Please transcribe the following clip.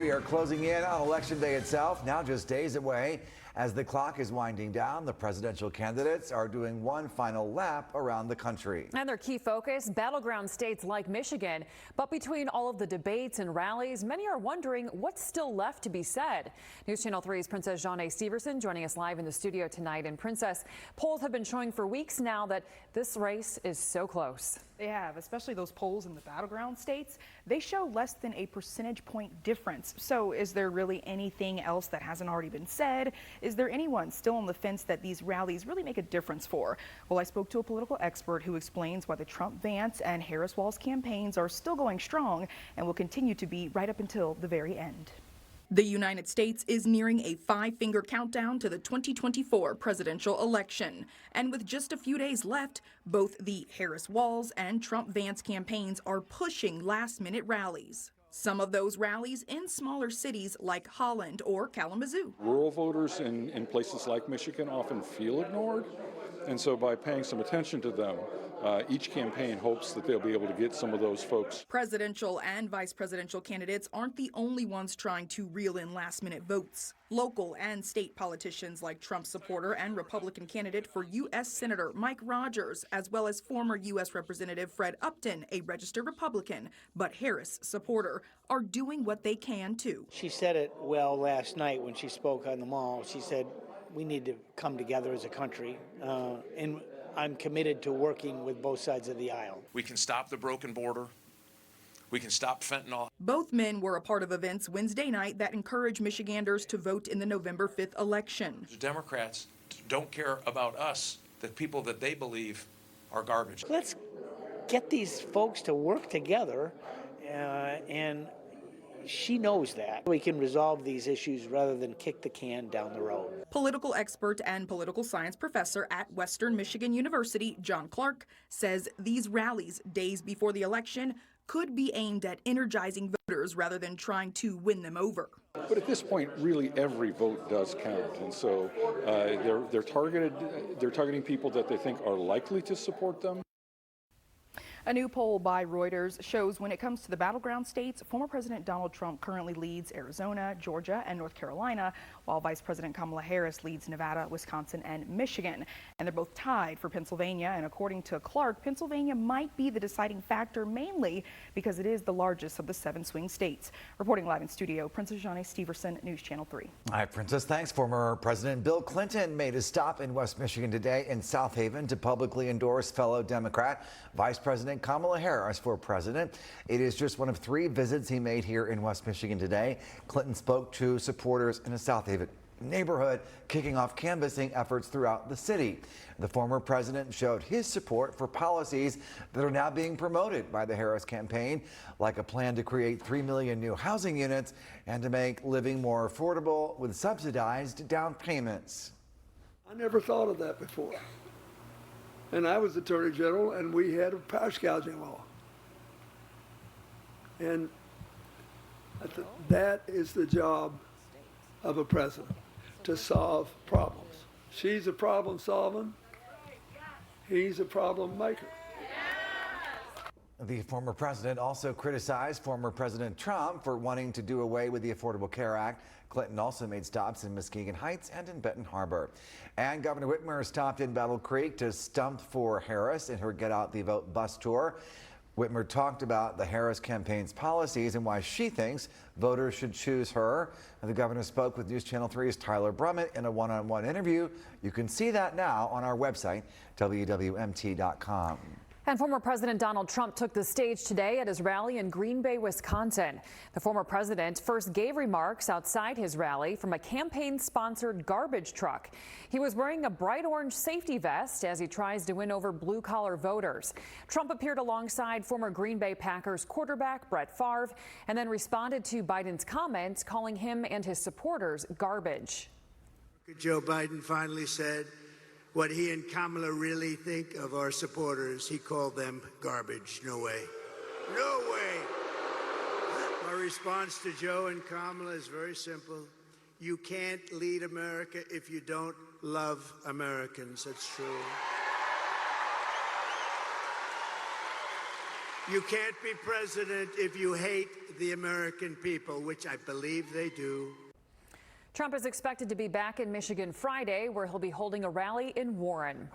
We are closing in on Election Day itself, now just days away. As the clock is winding down, the presidential candidates are doing one final lap around the country. And their key focus, battleground states like Michigan. But between all of the debates and rallies, many are wondering what's still left to be said. News Channel 3's Princess Jeanne Steverson joining us live in the studio tonight. And Princess, polls have been showing for weeks now that this race is so close. They have, especially those polls in the battleground states. They show less than a percentage point difference. So is there really anything else that hasn't already been said? Is there anyone still on the fence that these rallies really make a difference for? Well, I spoke to a political expert who explains why the Trump-Vance and Harris-Walz campaigns are still going strong and will continue to be right up until the very end. The United States is nearing a five-finger countdown to the 2024 presidential election. And with just a few days left, both the Harris-Walz and Trump-Vance campaigns are pushing last-minute rallies. Some of those rallies in smaller cities like Holland or Kalamazoo. Rural voters in places like Michigan often feel ignored, and so by paying some attention to them, each campaign hopes that they'll be able to get some of those folks. Presidential and vice presidential candidates aren't the only ones trying to reel in last-minute votes. Local and state politicians like Trump supporter and Republican candidate for U.S. Senator Mike Rogers, as well as former U.S. Representative Fred Upton, a registered Republican, but Harris supporter, are doing what they can too. She said it well last night when she spoke on the Mall. She said, we need to come together as a country, and I'm committed to working with both sides of the aisle. We can stop the broken border. We can stop fentanyl. Both men were a part of events Wednesday night that encouraged Michiganders to vote in the November 5th election. The Democrats don't care about us, the people that they believe are garbage. Let's get these folks to work together, and she knows that. We can resolve these issues rather than kick the can down the road. Political expert and political science professor at Western Michigan University, John Clark, says these rallies days before the election could be aimed at energizing voters rather than trying to win them over. But at this point, really every vote does count, and so they're targeting people that they think are likely to support them. A new poll by Reuters shows when it comes to the battleground states, former President Donald Trump currently leads Arizona, Georgia, and North Carolina, while Vice President Kamala Harris leads Nevada, Wisconsin, and Michigan. And they're both tied for Pennsylvania. And according to Clark, Pennsylvania might be the deciding factor, mainly because it is the largest of the 7 swing states. Reporting live in studio, Princess Jeanne Steverson, News Channel 3. All right, Princess, thanks. Former President Bill Clinton made a stop in West Michigan today in South Haven to publicly endorse fellow Democrat Vice President Kamala Harris for president. It is just one of 3 visits he made here in West Michigan today. Clinton spoke to supporters in a South Haven neighborhood, kicking off canvassing efforts throughout the city. The former president showed his support for policies that are now being promoted by the Harris campaign, like a plan to create 3 million new housing units and to make living more affordable with subsidized down payments. I never thought of that before. And I was Attorney General, and we had a price gouging law. And that is the job of a president, to solve problems. She's a problem solving, he's a problem maker. The former president also criticized former President Trump for wanting to do away with the Affordable Care Act. Clinton also made stops in Muskegon Heights and in Benton Harbor. And Governor Whitmer stopped in Battle Creek to stump for Harris in her Get Out the Vote bus tour. Whitmer talked about the Harris campaign's policies and why she thinks voters should choose her. The governor spoke with News Channel 3's Tyler Brummett in a one-on-one interview. You can see that now on our website, WWMT.com. And former President Donald Trump took the stage today at his rally in Green Bay, Wisconsin. The former president first gave remarks outside his rally from a campaign-sponsored garbage truck. He was wearing a bright orange safety vest as he tries to win over blue-collar voters. Trump appeared alongside former Green Bay Packers quarterback Brett Favre and then responded to Biden's comments, calling him and his supporters garbage. Joe Biden finally said what he and Kamala really think of our supporters. He called them garbage. No way. No way. My response to Joe and Kamala is very simple. You can't lead America if you don't love Americans. That's true. You can't be president if you hate the American people, which I believe they do. Trump is expected to be back in Michigan Friday, where he'll be holding a rally in Warren.